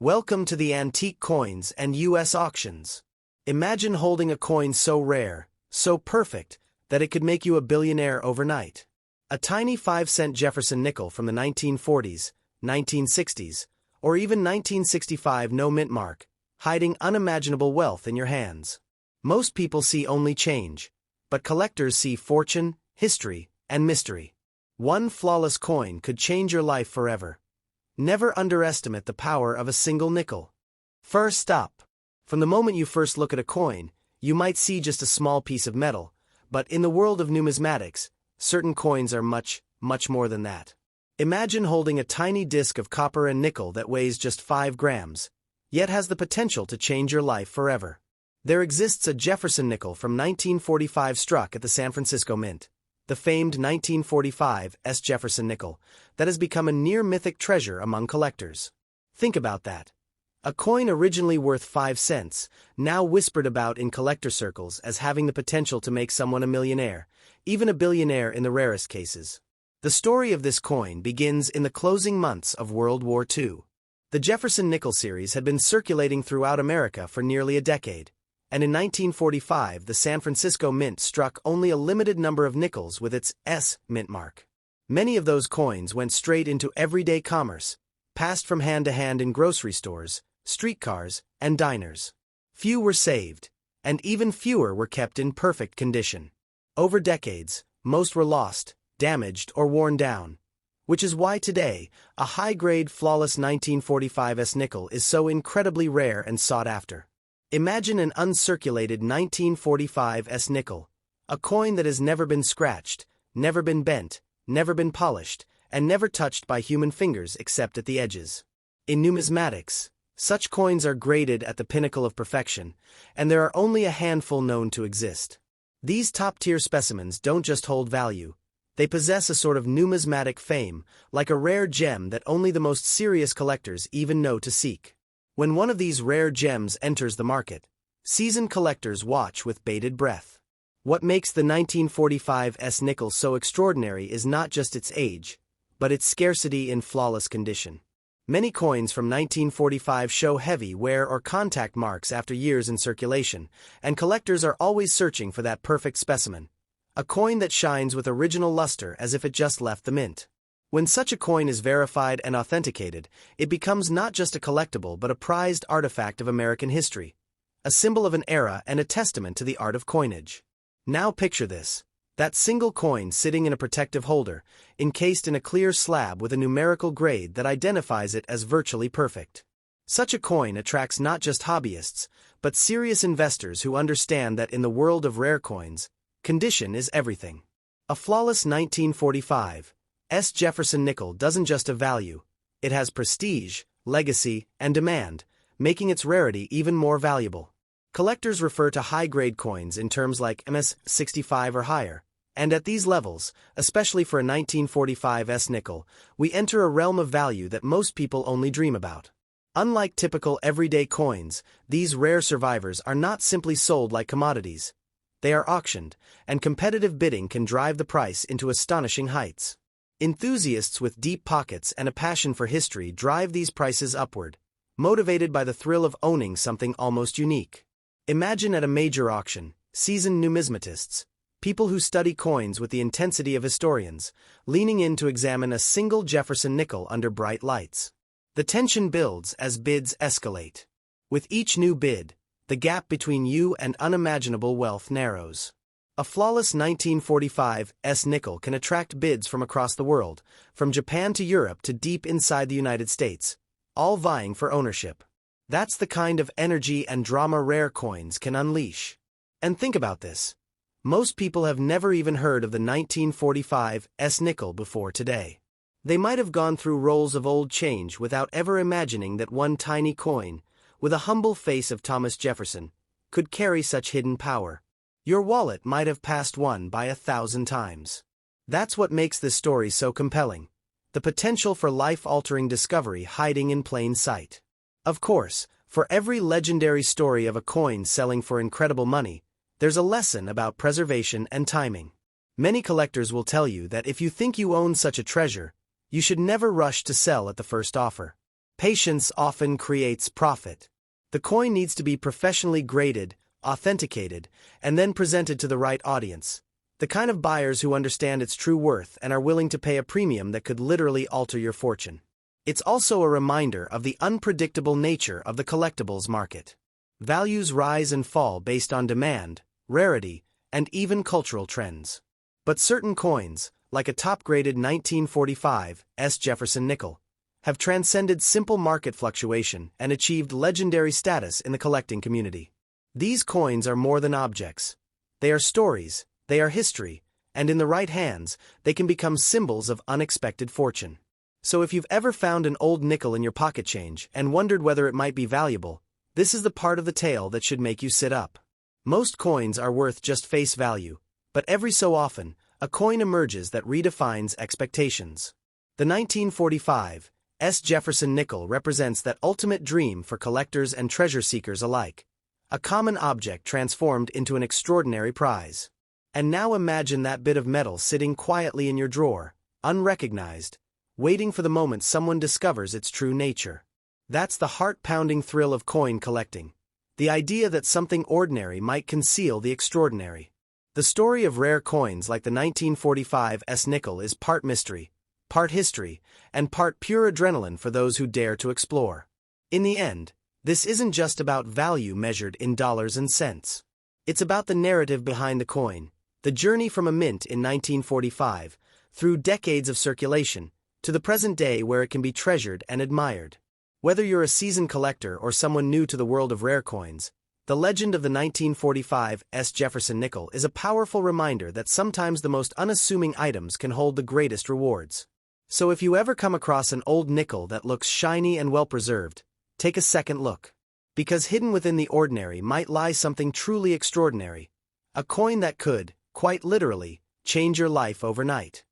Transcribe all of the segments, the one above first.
Welcome to the Antique Coins and U.S. Auctions. Imagine holding a coin so rare, so perfect, that it could make you a billionaire overnight. A tiny 5-cent Jefferson nickel from the 1940s, 1960s, or even 1965 no mint mark, hiding unimaginable wealth in your hands. Most people see only change, but collectors see fortune, history, and mystery. One flawless coin could change your life forever. Never underestimate the power of a single nickel. First up, from the moment you first look at a coin, you might see just a small piece of metal, but in the world of numismatics, certain coins are much, much more than that. Imagine holding a tiny disc of copper and nickel that weighs just 5 grams, yet has the potential to change your life forever. There exists a Jefferson nickel from 1945 struck at the San Francisco Mint, the famed 1945 Jefferson nickel, that has become a near-mythic treasure among collectors. Think about that. A coin originally worth 5 cents, now whispered about in collector circles as having the potential to make someone a millionaire, even a billionaire in the rarest cases. The story of this coin begins in the closing months of World War II. The Jefferson Nickel series had been circulating throughout America for nearly a decade, and in 1945 the San Francisco Mint struck only a limited number of nickels with its S mint mark. Many of those coins went straight into everyday commerce, passed from hand to hand in grocery stores, streetcars, and diners. Few were saved, and even fewer were kept in perfect condition. Over decades, most were lost, damaged, or worn down, which is why today, a high-grade flawless 1945 S nickel is so incredibly rare and sought after. Imagine an uncirculated 1945 S nickel, a coin that has never been scratched, never been bent, never been polished, and never touched by human fingers except at the edges. In numismatics, such coins are graded at the pinnacle of perfection, and there are only a handful known to exist. These top-tier specimens don't just hold value, they possess a sort of numismatic fame, like a rare gem that only the most serious collectors even know to seek. When one of these rare gems enters the market, seasoned collectors watch with bated breath. What makes the 1945 S nickel so extraordinary is not just its age, but its scarcity in flawless condition. Many coins from 1945 show heavy wear or contact marks after years in circulation, and collectors are always searching for that perfect specimen, a coin that shines with original luster as if it just left the mint. When such a coin is verified and authenticated, it becomes not just a collectible but a prized artifact of American history, a symbol of an era and a testament to the art of coinage. Now picture this: that single coin sitting in a protective holder, encased in a clear slab with a numerical grade that identifies it as virtually perfect. Such a coin attracts not just hobbyists, but serious investors who understand that in the world of rare coins, condition is everything. A flawless 1945 S Jefferson nickel doesn't just have value, it has prestige, legacy, and demand, making its rarity even more valuable. Collectors refer to high-grade coins in terms like MS65 or higher, and at these levels, especially for a 1945 S nickel, we enter a realm of value that most people only dream about. Unlike typical everyday coins, these rare survivors are not simply sold like commodities. They are auctioned, and competitive bidding can drive the price into astonishing heights. Enthusiasts with deep pockets and a passion for history drive these prices upward, motivated by the thrill of owning something almost unique. Imagine at a major auction, seasoned numismatists, people who study coins with the intensity of historians, leaning in to examine a single Jefferson nickel under bright lights. The tension builds as bids escalate. With each new bid, the gap between you and unimaginable wealth narrows. A flawless 1945 S nickel can attract bids from across the world, from Japan to Europe to deep inside the United States, all vying for ownership. That's the kind of energy and drama rare coins can unleash. And think about this. Most people have never even heard of the 1945 S nickel before today. They might have gone through rolls of old change without ever imagining that one tiny coin, with a humble face of Thomas Jefferson, could carry such hidden power. Your wallet might have passed one by 1,000 times. That's what makes this story so compelling. The potential for life-altering discovery hiding in plain sight. Of course, for every legendary story of a coin selling for incredible money, there's a lesson about preservation and timing. Many collectors will tell you that if you think you own such a treasure, you should never rush to sell at the first offer. Patience often creates profit. The coin needs to be professionally graded, authenticated, and then presented to the right audience. The kind of buyers who understand its true worth and are willing to pay a premium that could literally alter your fortune. It's also a reminder of the unpredictable nature of the collectibles market. Values rise and fall based on demand, rarity, and even cultural trends. But certain coins, like a top-graded 1945 Jefferson Nickel, have transcended simple market fluctuation and achieved legendary status in the collecting community. These coins are more than objects. They are stories, they are history, and in the right hands, they can become symbols of unexpected fortune. So if you've ever found an old nickel in your pocket change and wondered whether it might be valuable, this is the part of the tale that should make you sit up. Most coins are worth just face value, but every so often, a coin emerges that redefines expectations. The 1945 Jefferson Nickel represents that ultimate dream for collectors and treasure seekers alike. A common object transformed into an extraordinary prize. And now imagine that bit of metal sitting quietly in your drawer, unrecognized, waiting for the moment someone discovers its true nature. That's the heart-pounding thrill of coin collecting. The idea that something ordinary might conceal the extraordinary. The story of rare coins like the 1945 nickel is part mystery, part history, and part pure adrenaline for those who dare to explore. In the end, this isn't just about value measured in dollars and cents. It's about the narrative behind the coin, the journey from a mint in 1945, through decades of circulation, to the present day where it can be treasured and admired. Whether you're a seasoned collector or someone new to the world of rare coins, the legend of the 1945 Jefferson Nickel is a powerful reminder that sometimes the most unassuming items can hold the greatest rewards. So if you ever come across an old nickel that looks shiny and well-preserved, take a second look. Because hidden within the ordinary might lie something truly extraordinary. A coin that could, quite literally, change your life overnight.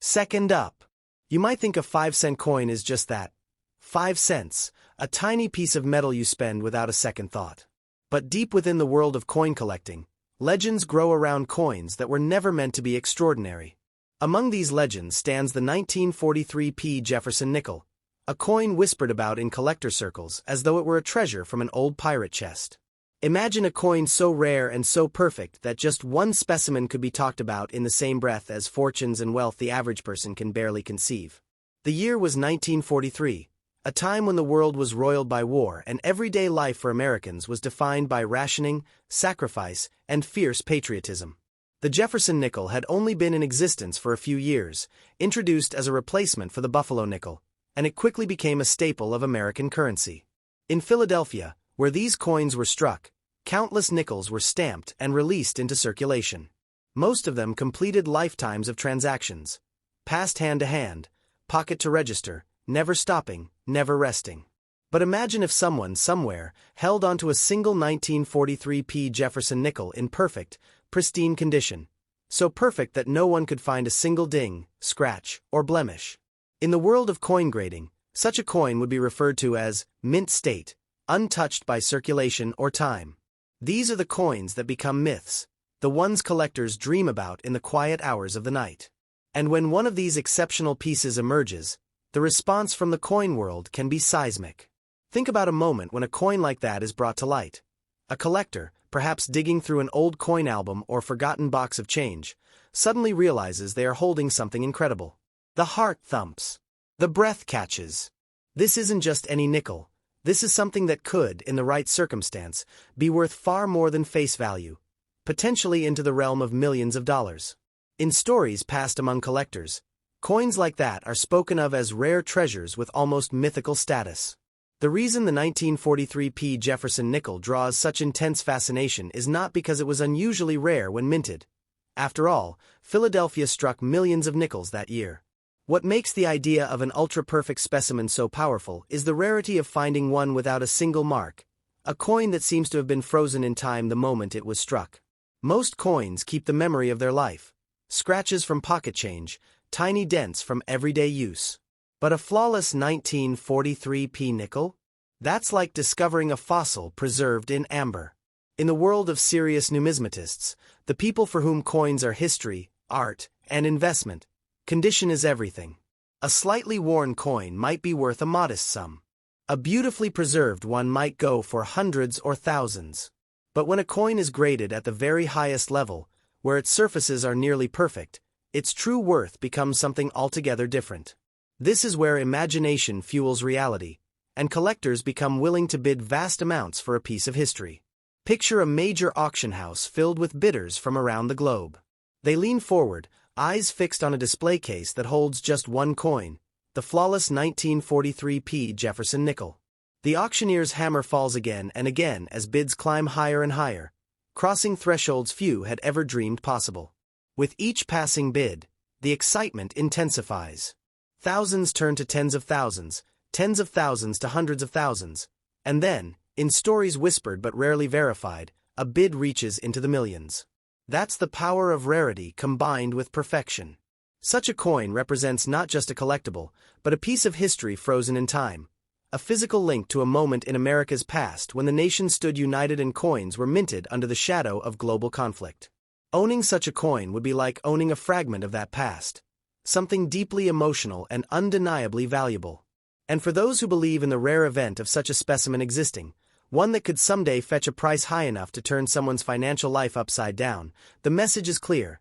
Second up. You might think a 5-cent coin is just that. 5 cents, a tiny piece of metal you spend without a second thought. But deep within the world of coin collecting, legends grow around coins that were never meant to be extraordinary. Among these legends stands the 1943 Jefferson Nickel, a coin whispered about in collector circles as though it were a treasure from an old pirate chest. Imagine a coin so rare and so perfect that just one specimen could be talked about in the same breath as fortunes and wealth the average person can barely conceive. The year was 1943, a time when the world was roiled by war and everyday life for Americans was defined by rationing, sacrifice, and fierce patriotism. The Jefferson Nickel had only been in existence for a few years, introduced as a replacement for the Buffalo nickel, and it quickly became a staple of American currency. In Philadelphia, where these coins were struck, countless nickels were stamped and released into circulation. Most of them completed lifetimes of transactions, passed hand to hand, pocket to register, never stopping, never resting. But imagine if someone somewhere held onto a single 1943 Jefferson Nickel in perfect, pristine condition, so perfect that no one could find a single ding, scratch, or blemish. In the world of coin grading, such a coin would be referred to as mint state, untouched by circulation or time. These are the coins that become myths, the ones collectors dream about in the quiet hours of the night. And when one of these exceptional pieces emerges, the response from the coin world can be seismic. Think about a moment when a coin like that is brought to light. A collector, perhaps digging through an old coin album or forgotten box of change, suddenly realizes they are holding something incredible. The heart thumps. The breath catches. This isn't just any nickel. This is something that could, in the right circumstance, be worth far more than face value, potentially into the realm of millions of dollars. In stories passed among collectors, coins like that are spoken of as rare treasures with almost mythical status. The reason the 1943 Jefferson Nickel draws such intense fascination is not because it was unusually rare when minted. After all, Philadelphia struck millions of nickels that year. What makes the idea of an ultra-perfect specimen so powerful is the rarity of finding one without a single mark, a coin that seems to have been frozen in time the moment it was struck. Most coins keep the memory of their life. Scratches from pocket change, tiny dents from everyday use. But a flawless 1943 nickel? That's like discovering a fossil preserved in amber. In the world of serious numismatists, the people for whom coins are history, art, and investment, condition is everything. A slightly worn coin might be worth a modest sum. A beautifully preserved one might go for hundreds or thousands. But when a coin is graded at the very highest level, where its surfaces are nearly perfect, its true worth becomes something altogether different. This is where imagination fuels reality, and collectors become willing to bid vast amounts for a piece of history. Picture a major auction house filled with bidders from around the globe. They lean forward, eyes fixed on a display case that holds just one coin, the flawless 1943p Jefferson Nickel. The auctioneer's hammer falls again and again as bids climb higher and higher, crossing thresholds few had ever dreamed possible. With each passing bid, the excitement intensifies. Thousands turn to tens of thousands to hundreds of thousands, and then, in stories whispered but rarely verified, a bid reaches into the millions. That's the power of rarity combined with perfection. Such a coin represents not just a collectible, but a piece of history frozen in time, a physical link to a moment in America's past when the nation stood united and coins were minted under the shadow of global conflict. Owning such a coin would be like owning a fragment of that past, something deeply emotional and undeniably valuable. And for those who believe in the rare event of such a specimen existing, one that could someday fetch a price high enough to turn someone's financial life upside down, the message is clear.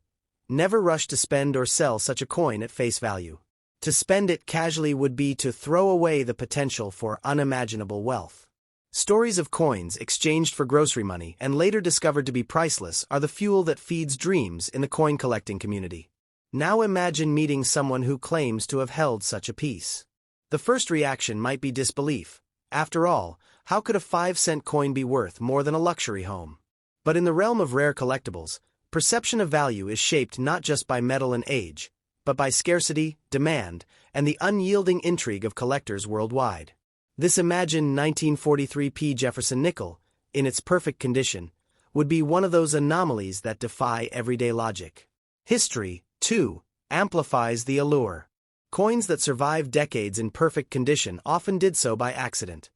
Never rush to spend or sell such a coin at face value. To spend it casually would be to throw away the potential for unimaginable wealth. Stories of coins exchanged for grocery money and later discovered to be priceless are the fuel that feeds dreams in the coin collecting community. Now imagine meeting someone who claims to have held such a piece. The first reaction might be disbelief. After all, how could a 5-cent coin be worth more than a luxury home? But in the realm of rare collectibles, perception of value is shaped not just by metal and age, but by scarcity, demand, and the unyielding intrigue of collectors worldwide. This imagined 1943p Jefferson Nickel, in its perfect condition, would be one of those anomalies that defy everyday logic. History, too, amplifies the allure. Coins that survived decades in perfect condition often did so by accident.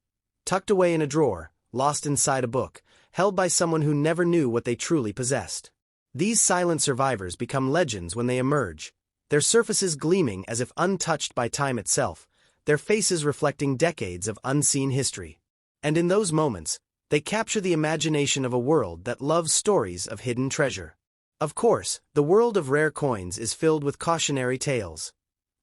Tucked away in a drawer, lost inside a book, held by someone who never knew what they truly possessed. These silent survivors become legends when they emerge, their surfaces gleaming as if untouched by time itself, their faces reflecting decades of unseen history. And in those moments, they capture the imagination of a world that loves stories of hidden treasure. Of course, the world of rare coins is filled with cautionary tales.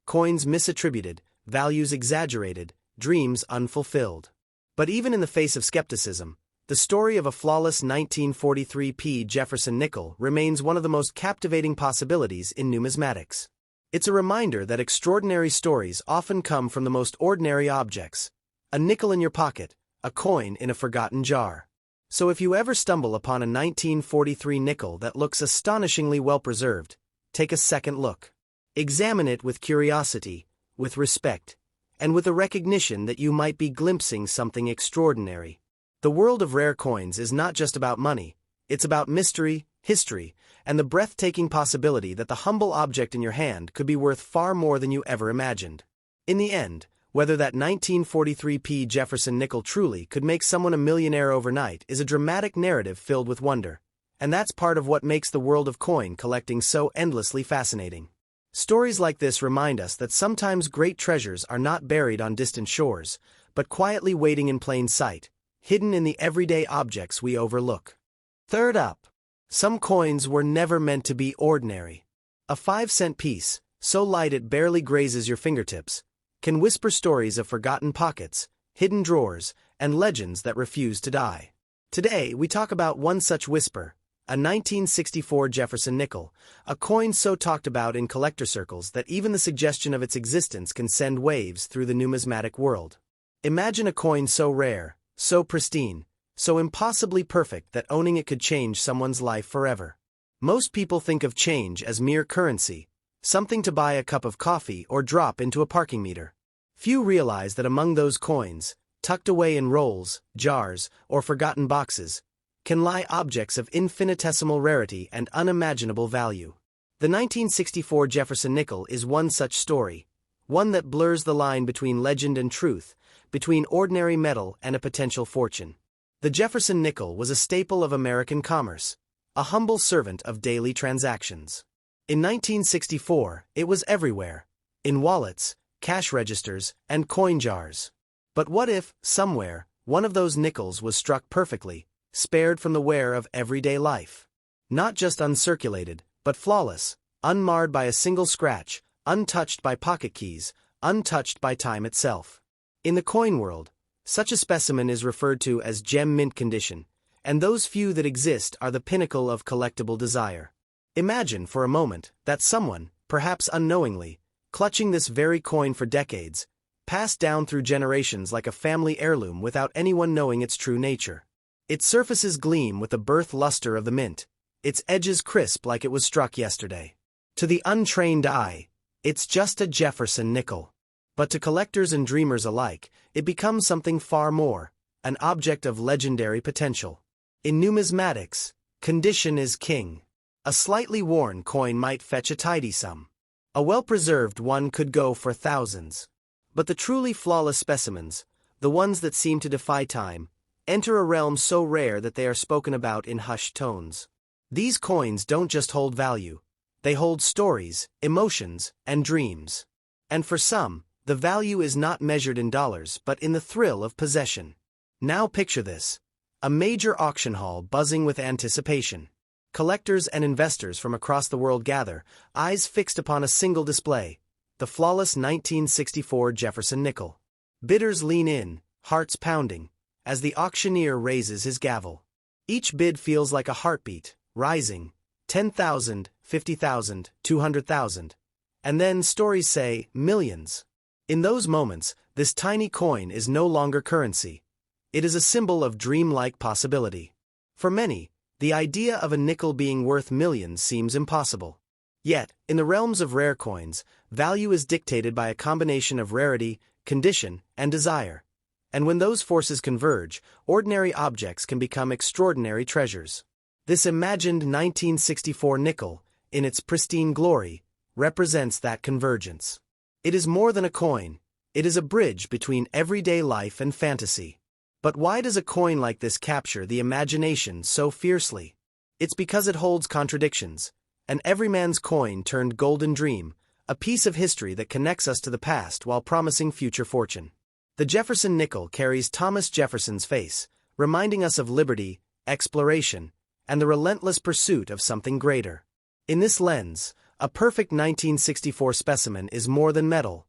Coins misattributed, values exaggerated, dreams unfulfilled. But even in the face of skepticism, the story of a flawless 1943p Jefferson Nickel remains one of the most captivating possibilities in numismatics. It's a reminder that extraordinary stories often come from the most ordinary objects. A nickel in your pocket, a coin in a forgotten jar. So if you ever stumble upon a 1943 nickel that looks astonishingly well preserved, take a second look. Examine it with curiosity, with respect, and with a recognition that you might be glimpsing something extraordinary. The world of rare coins is not just about money, it's about mystery, history, and the breathtaking possibility that the humble object in your hand could be worth far more than you ever imagined. In the end, whether that 1943p Jefferson Nickel truly could make someone a millionaire overnight is a dramatic narrative filled with wonder, and that's part of what makes the world of coin collecting so endlessly fascinating. Stories like this remind us that sometimes great treasures are not buried on distant shores, but quietly waiting in plain sight, hidden in the everyday objects we overlook. Third up, some coins were never meant to be ordinary. A 5-cent piece, so light it barely grazes your fingertips, can whisper stories of forgotten pockets, hidden drawers, and legends that refuse to die. Today, we talk about one such whisper, a 1964 Jefferson Nickel, a coin so talked about in collector circles that even the suggestion of its existence can send waves through the numismatic world. Imagine a coin so rare, so pristine, so impossibly perfect that owning it could change someone's life forever. Most people think of change as mere currency, something to buy a cup of coffee or drop into a parking meter. Few realize that among those coins, tucked away in rolls, jars, or forgotten boxes, can lie objects of infinitesimal rarity and unimaginable value. The 1964 Jefferson Nickel is one such story, one that blurs the line between legend and truth, between ordinary metal and a potential fortune. The Jefferson Nickel was a staple of American commerce, a humble servant of daily transactions. In 1964, it was everywhere, in wallets, cash registers, and coin jars. But what if, somewhere, one of those nickels was struck perfectly, spared from the wear of everyday life? Not just uncirculated, but flawless, unmarred by a single scratch, untouched by pocket keys, untouched by time itself. In the coin world, such a specimen is referred to as gem mint condition, and those few that exist are the pinnacle of collectible desire. Imagine for a moment that someone, perhaps unknowingly, clutching this very coin for decades, passed down through generations like a family heirloom without anyone knowing its true nature. Its surfaces gleam with the birth luster of the mint, its edges crisp like it was struck yesterday. To the untrained eye, it's just a Jefferson nickel. But to collectors and dreamers alike, it becomes something far more, an object of legendary potential. In numismatics, condition is king. A slightly worn coin might fetch a tidy sum. A well-preserved one could go for thousands. But the truly flawless specimens, the ones that seem to defy time, enter a realm so rare that they are spoken about in hushed tones. These coins don't just hold value, they hold stories, emotions, and dreams. And for some, the value is not measured in dollars but in the thrill of possession. Now picture this: a major auction hall buzzing with anticipation. Collectors and investors from across the world gather, eyes fixed upon a single display, the flawless 1964 Jefferson Nickel. Bidders lean in, hearts pounding, as the auctioneer raises his gavel. Each bid feels like a heartbeat, rising, 10,000, 50,000, 200,000. And then stories say, millions. In those moments, this tiny coin is no longer currency. It is a symbol of dreamlike possibility. For many, the idea of a nickel being worth millions seems impossible. Yet, in the realms of rare coins, value is dictated by a combination of rarity, condition, and desire. And when those forces converge, ordinary objects can become extraordinary treasures. This imagined 1964 nickel, in its pristine glory, represents that convergence. It is more than a coin, it is a bridge between everyday life and fantasy. But why does a coin like this capture the imagination so fiercely? It's because it holds contradictions. An everyman's coin turned golden dream, a piece of history that connects us to the past while promising future fortune. The Jefferson Nickel carries Thomas Jefferson's face, reminding us of liberty, exploration, and the relentless pursuit of something greater. In this lens, a perfect 1964 specimen is more than metal.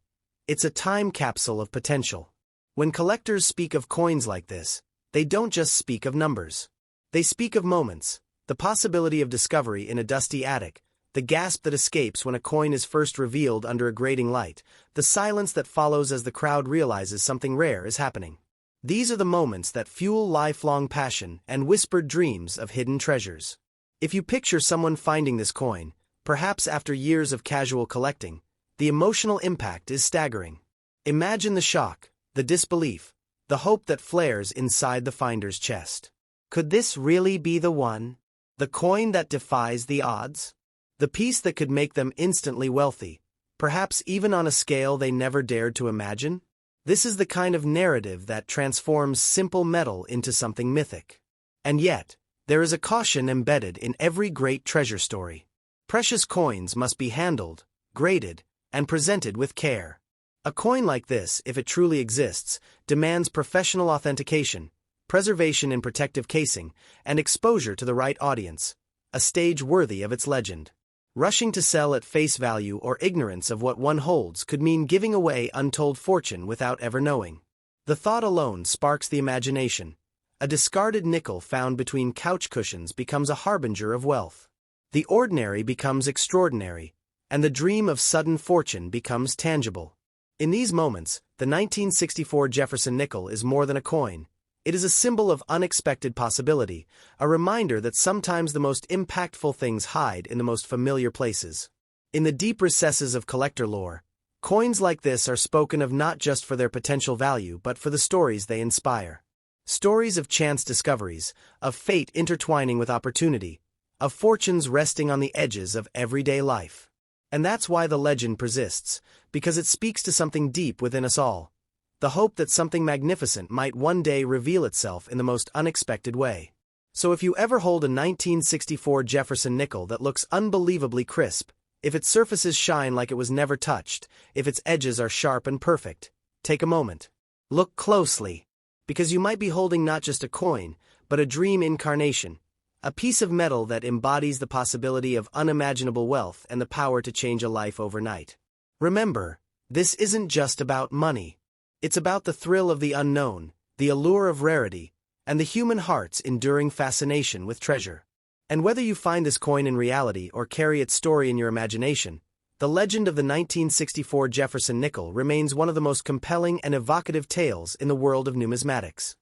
It's a time capsule of potential. When collectors speak of coins like this, they don't just speak of numbers. They speak of moments, the possibility of discovery in a dusty attic, the gasp that escapes when a coin is first revealed under a grating light, the silence that follows as the crowd realizes something rare is happening. These are the moments that fuel lifelong passion and whispered dreams of hidden treasures. If you picture someone finding this coin, perhaps after years of casual collecting, the emotional impact is staggering. Imagine the shock, the disbelief, the hope that flares inside the finder's chest. Could this really be the one? The coin that defies the odds? The piece that could make them instantly wealthy, perhaps even on a scale they never dared to imagine? This is the kind of narrative that transforms simple metal into something mythic. And yet, there is a caution embedded in every great treasure story. Precious coins must be handled, graded, and presented with care. A coin like this, if it truly exists, demands professional authentication, preservation in protective casing, and exposure to the right audience, a stage worthy of its legend. Rushing to sell at face value or ignorance of what one holds could mean giving away untold fortune without ever knowing. The thought alone sparks the imagination. A discarded nickel found between couch cushions becomes a harbinger of wealth. The ordinary becomes extraordinary, and the dream of sudden fortune becomes tangible. In these moments, the 1964 Jefferson Nickel is more than a coin. It is a symbol of unexpected possibility, a reminder that sometimes the most impactful things hide in the most familiar places. In the deep recesses of collector lore, coins like this are spoken of not just for their potential value but for the stories they inspire. Stories of chance discoveries, of fate intertwining with opportunity, of fortunes resting on the edges of everyday life. And that's why the legend persists, because it speaks to something deep within us all. The hope that something magnificent might one day reveal itself in the most unexpected way. So if you ever hold a 1964 Jefferson Nickel that looks unbelievably crisp, if its surfaces shine like it was never touched, if its edges are sharp and perfect, take a moment. Look closely, because you might be holding not just a coin, but a dream incarnation, a piece of metal that embodies the possibility of unimaginable wealth and the power to change a life overnight. Remember, this isn't just about money. It's about the thrill of the unknown, the allure of rarity, and the human heart's enduring fascination with treasure. And whether you find this coin in reality or carry its story in your imagination, the legend of the 1964 Jefferson Nickel remains one of the most compelling and evocative tales in the world of numismatics.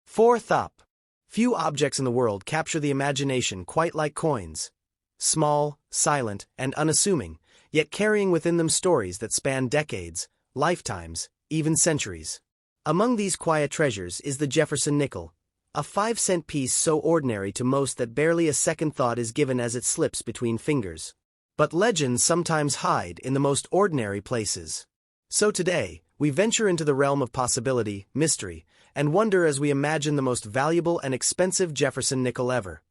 Fourth up, few objects in the world capture the imagination quite like coins. Small, silent, and unassuming, yet carrying within them stories that span decades, lifetimes, even centuries. Among these quiet treasures is the Jefferson Nickel, a 5-cent piece so ordinary to most that barely a second thought is given as it slips between fingers. But legends sometimes hide in the most ordinary places. So today, we venture into the realm of possibility, mystery, and wonder as we imagine the most valuable and expensive Jefferson Nickel ever.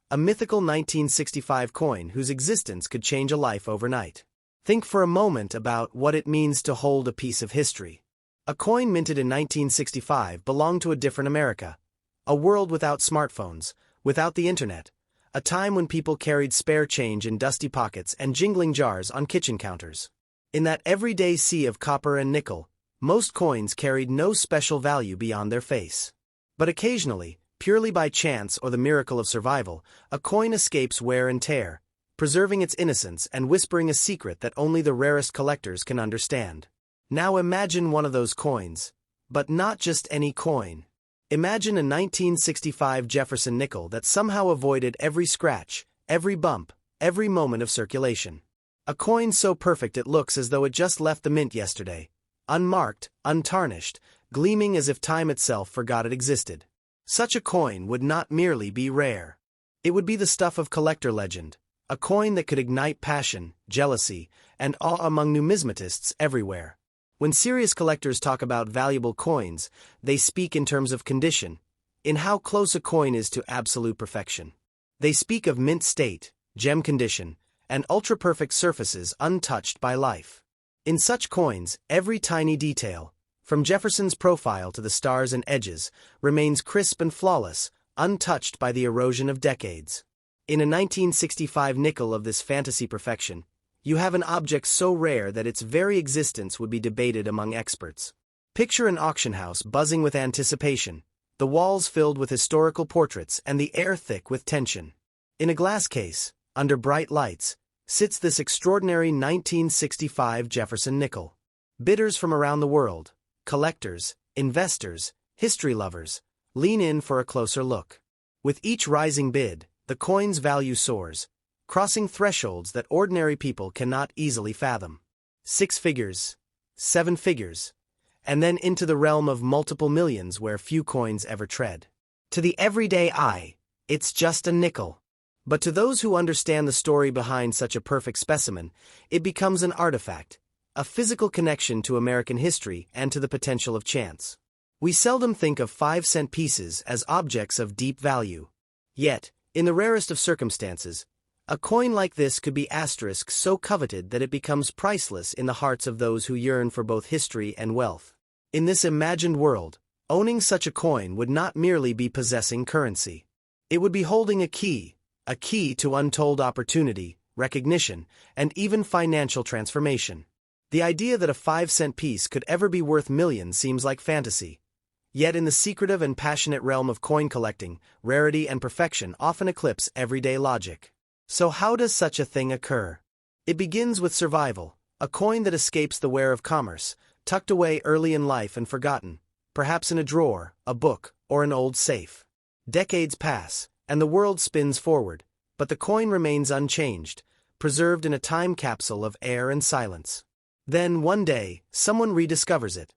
A mythical 1965 coin whose existence could change a life overnight. Think for a moment about what it means to hold a piece of history. A coin minted in 1965 belonged to a different America. A world without smartphones, without the internet. A time when people carried spare change in dusty pockets and jingling jars on kitchen counters. In that everyday sea of copper and nickel, most coins carried no special value beyond their face. But occasionally, purely by chance or the miracle of survival, a coin escapes wear and tear, preserving its innocence and whispering a secret that only the rarest collectors can understand. Now imagine one of those coins, but not just any coin. Imagine a 1965 Jefferson Nickel that somehow avoided every scratch, every bump, every moment of circulation. A coin so perfect it looks as though it just left the mint yesterday, unmarked, untarnished, gleaming as if time itself forgot it existed. Such a coin would not merely be rare. It would be the stuff of collector legend, a coin that could ignite passion, jealousy, and awe among numismatists everywhere. When serious collectors talk about valuable coins, they speak in terms of condition, in how close a coin is to absolute perfection. They speak of mint state, gem condition, and ultra-perfect surfaces untouched by life. In such coins, every tiny detail, from Jefferson's profile to the stars and edges, remains crisp and flawless, untouched by the erosion of decades. In a 1965 nickel of this fantasy perfection, you have an object so rare that its very existence would be debated among experts. Picture an auction house buzzing with anticipation, the walls filled with historical portraits and the air thick with tension. In a glass case, under bright lights, sits this extraordinary 1965 Jefferson Nickel. Bidders from around the world, collectors, investors, history lovers, lean in for a closer look. With each rising bid, the coin's value soars, crossing thresholds that ordinary people cannot easily fathom. 6 figures, 7 figures, and then into the realm of multiple millions where few coins ever tread. To the everyday eye, it's just a nickel. But to those who understand the story behind such a perfect specimen, it becomes an artifact, a physical connection to American history and to the potential of chance. We seldom think of 5-cent pieces as objects of deep value. Yet, in the rarest of circumstances, a coin like this could be so coveted that it becomes priceless in the hearts of those who yearn for both history and wealth. In this imagined world, owning such a coin would not merely be possessing currency. It would be holding a key to untold opportunity, recognition, and even financial transformation. The idea that a 5-cent piece could ever be worth millions seems like fantasy. Yet in the secretive and passionate realm of coin collecting, rarity and perfection often eclipse everyday logic. So how does such a thing occur? It begins with survival, a coin that escapes the wear of commerce, tucked away early in life and forgotten, perhaps in a drawer, a book, or an old safe. Decades pass, and the world spins forward, but the coin remains unchanged, preserved in a time capsule of air and silence. Then, one day, someone rediscovers it.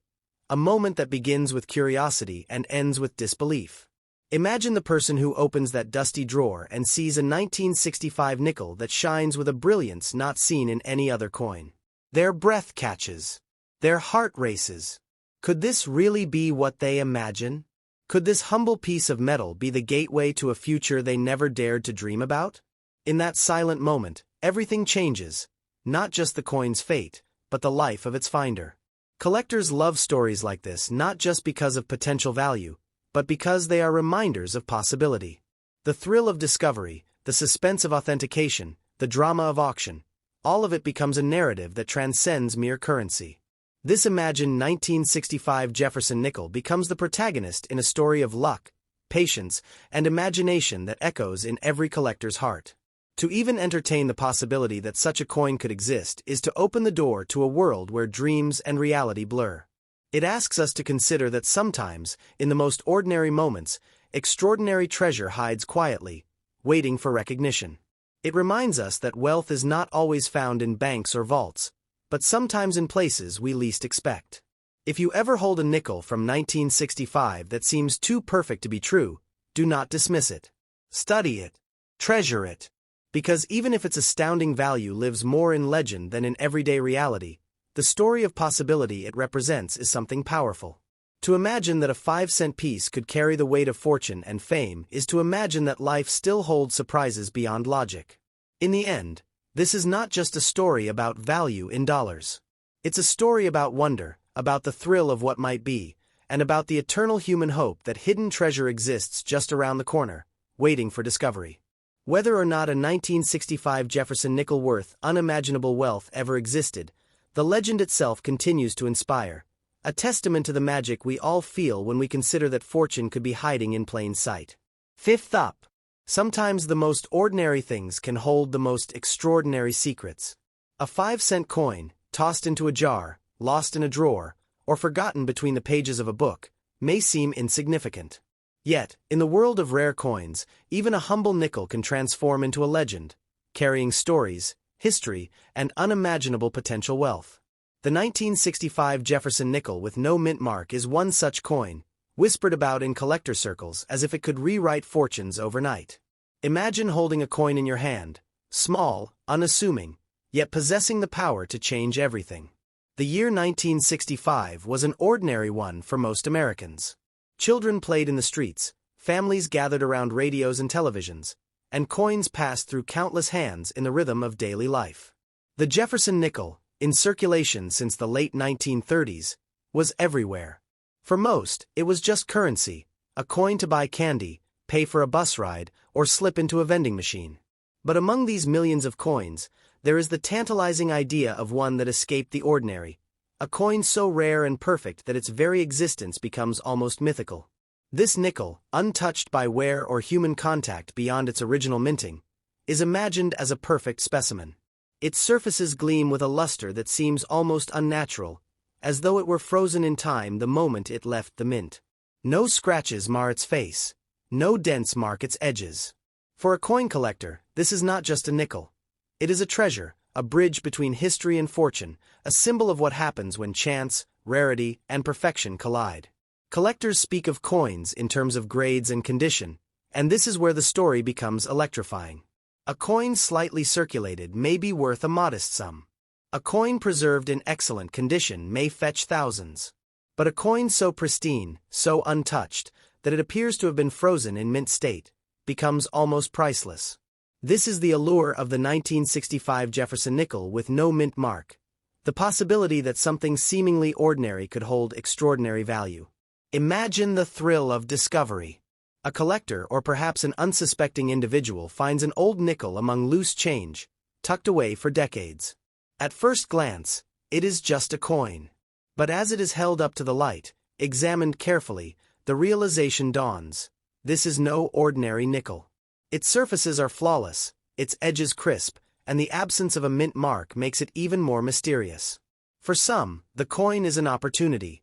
A moment that begins with curiosity and ends with disbelief. Imagine the person who opens that dusty drawer and sees a 1965 nickel that shines with a brilliance not seen in any other coin. Their breath catches. Their heart races. Could this really be what they imagine? Could this humble piece of metal be the gateway to a future they never dared to dream about? In that silent moment, everything changes, not just the coin's fate, but the life of its finder. Collectors love stories like this not just because of potential value, but because they are reminders of possibility. The thrill of discovery, the suspense of authentication, the drama of auction, all of it becomes a narrative that transcends mere currency. This imagined 1965 Jefferson Nickel becomes the protagonist in a story of luck, patience, and imagination that echoes in every collector's heart. To even entertain the possibility that such a coin could exist is to open the door to a world where dreams and reality blur. It asks us to consider that sometimes, in the most ordinary moments, extraordinary treasure hides quietly, waiting for recognition. It reminds us that wealth is not always found in banks or vaults, but sometimes in places we least expect. If you ever hold a nickel from 1965 that seems too perfect to be true, do not dismiss it. Study it. Treasure it. Because even if its astounding value lives more in legend than in everyday reality, the story of possibility it represents is something powerful. To imagine that a 5-cent piece could carry the weight of fortune and fame is to imagine that life still holds surprises beyond logic. In the end, this is not just a story about value in dollars. It's a story about wonder, about the thrill of what might be, and about the eternal human hope that hidden treasure exists just around the corner, waiting for discovery. Whether or not a 1965 Jefferson Nickel worth unimaginable wealth ever existed, the legend itself continues to inspire, a testament to the magic we all feel when we consider that fortune could be hiding in plain sight. Fifth up, sometimes the most ordinary things can hold the most extraordinary secrets. A 5-cent coin, tossed into a jar, lost in a drawer, or forgotten between the pages of a book, may seem insignificant. Yet, in the world of rare coins, even a humble nickel can transform into a legend, carrying stories, history, and unimaginable potential wealth. The 1965 Jefferson Nickel with no mint mark is one such coin, whispered about in collector circles as if it could rewrite fortunes overnight. Imagine holding a coin in your hand, small, unassuming, yet possessing the power to change everything. The year 1965 was an ordinary one for most Americans. Children played in the streets, families gathered around radios and televisions, and coins passed through countless hands in the rhythm of daily life. The Jefferson Nickel, in circulation since the late 1930s, was everywhere. For most, it was just currency, a coin to buy candy, pay for a bus ride, or slip into a vending machine. But among these millions of coins, there is the tantalizing idea of one that escaped the ordinary, a coin so rare and perfect that its very existence becomes almost mythical. This nickel, untouched by wear or human contact beyond its original minting, is imagined as a perfect specimen. Its surfaces gleam with a luster that seems almost unnatural, as though it were frozen in time the moment it left the mint. No scratches mar its face, no dents mark its edges. For a coin collector, this is not just a nickel. It is a treasure, a bridge between history and fortune, a symbol of what happens when chance, rarity, and perfection collide. Collectors speak of coins in terms of grades and condition, and this is where the story becomes electrifying. A coin slightly circulated may be worth a modest sum. A coin preserved in excellent condition may fetch thousands. But a coin so pristine, so untouched, that it appears to have been frozen in mint state, becomes almost priceless. This is the allure of the 1965 Jefferson Nickel with no mint mark, the possibility that something seemingly ordinary could hold extraordinary value. Imagine the thrill of discovery. A collector or perhaps an unsuspecting individual finds an old nickel among loose change, tucked away for decades. At first glance, it is just a coin. But as it is held up to the light, examined carefully, the realization dawns. This is no ordinary nickel. Its surfaces are flawless, its edges crisp, and the absence of a mint mark makes it even more mysterious. For some, the coin is an opportunity.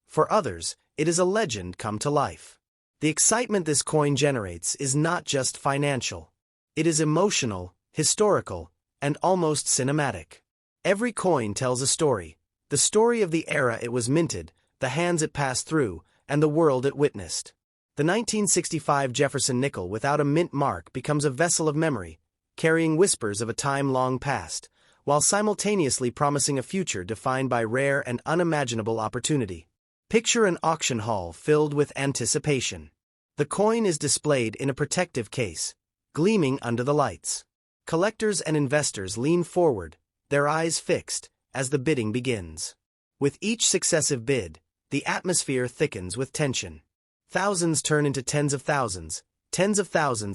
For others, it is a legend come to life. The excitement this coin generates is not just financial. It is emotional, historical, and almost cinematic. Every coin tells a story, the story of the era it was minted, the hands it passed through, and the world it witnessed. The 1965 Jefferson Nickel without a mint mark becomes a vessel of memory, carrying whispers of a time long past, while simultaneously promising a future defined by rare and unimaginable opportunity. Picture an auction hall filled with anticipation. The coin is displayed in a protective case, gleaming under the lights. Collectors and investors lean forward, their eyes fixed, as the bidding begins. With each successive bid, the atmosphere thickens with tension. Thousands turn into tens of thousands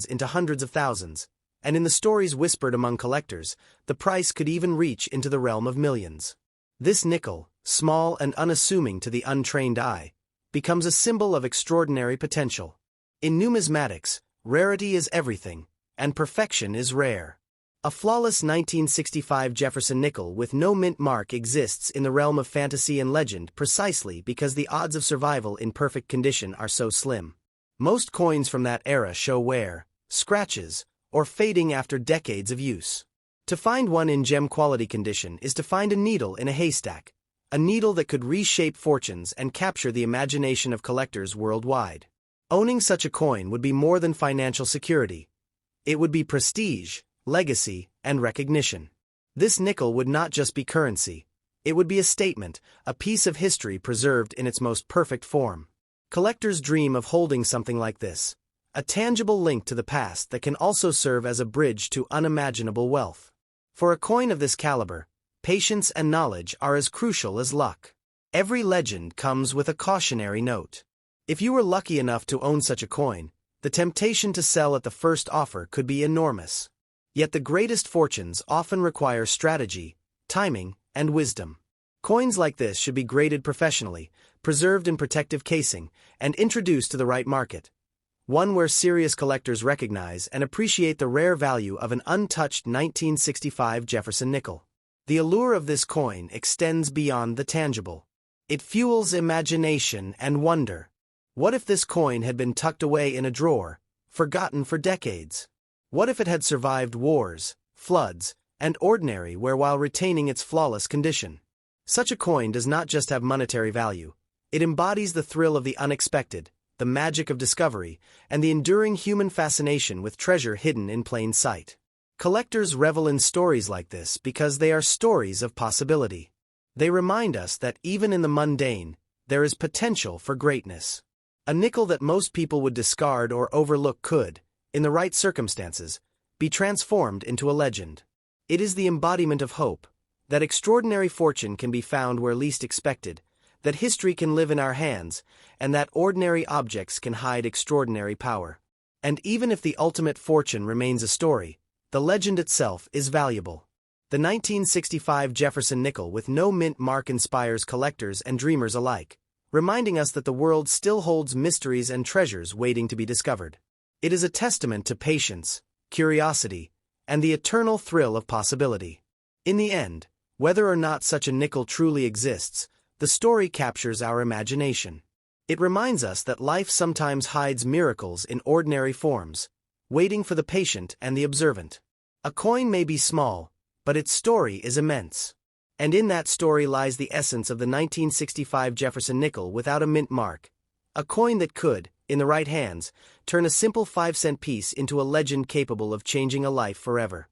into hundreds of thousands, and in the stories whispered among collectors, the price could even reach into the realm of millions. This nickel, small and unassuming to the untrained eye, becomes a symbol of extraordinary potential. In numismatics, rarity is everything, and perfection is rare. A flawless 1965 Jefferson nickel with no mint mark exists in the realm of fantasy and legend precisely because the odds of survival in perfect condition are so slim. Most coins from that era show wear, scratches, or fading after decades of use. To find one in gem quality condition is to find a needle in a haystack, a needle that could reshape fortunes and capture the imagination of collectors worldwide. Owning such a coin would be more than financial security. It would be prestige, legacy, and recognition. This nickel would not just be currency. It would be a statement, a piece of history preserved in its most perfect form. Collectors dream of holding something like this, a tangible link to the past that can also serve as a bridge to unimaginable wealth. For a coin of this caliber, patience and knowledge are as crucial as luck. Every legend comes with a cautionary note. If you were lucky enough to own such a coin, the temptation to sell at the first offer could be enormous. Yet the greatest fortunes often require strategy, timing, and wisdom. Coins like this should be graded professionally, preserved in protective casing, and introduced to the right market. One where serious collectors recognize and appreciate the rare value of an untouched 1965 Jefferson nickel. The allure of this coin extends beyond the tangible. It fuels imagination and wonder. What if this coin had been tucked away in a drawer, forgotten for decades? What if it had survived wars, floods, and ordinary wear while retaining its flawless condition? Such a coin does not just have monetary value. It embodies the thrill of the unexpected, the magic of discovery, and the enduring human fascination with treasure hidden in plain sight. Collectors revel in stories like this because they are stories of possibility. They remind us that even in the mundane, there is potential for greatness. A nickel that most people would discard or overlook could, in the right circumstances, be transformed into a legend. It is the embodiment of hope, that extraordinary fortune can be found where least expected, that history can live in our hands, and that ordinary objects can hide extraordinary power. And even if the ultimate fortune remains a story, the legend itself is valuable. The 1965 Jefferson nickel with no mint mark inspires collectors and dreamers alike, reminding us that the world still holds mysteries and treasures waiting to be discovered. It is a testament to patience, curiosity, and the eternal thrill of possibility. In the end, whether or not such a nickel truly exists, the story captures our imagination. It reminds us that life sometimes hides miracles in ordinary forms, waiting for the patient and the observant. A coin may be small, but its story is immense. And in that story lies the essence of the 1965 Jefferson nickel without a mint mark. A coin that could, in the right hands, turn a simple 5-cent piece into a legend capable of changing a life forever.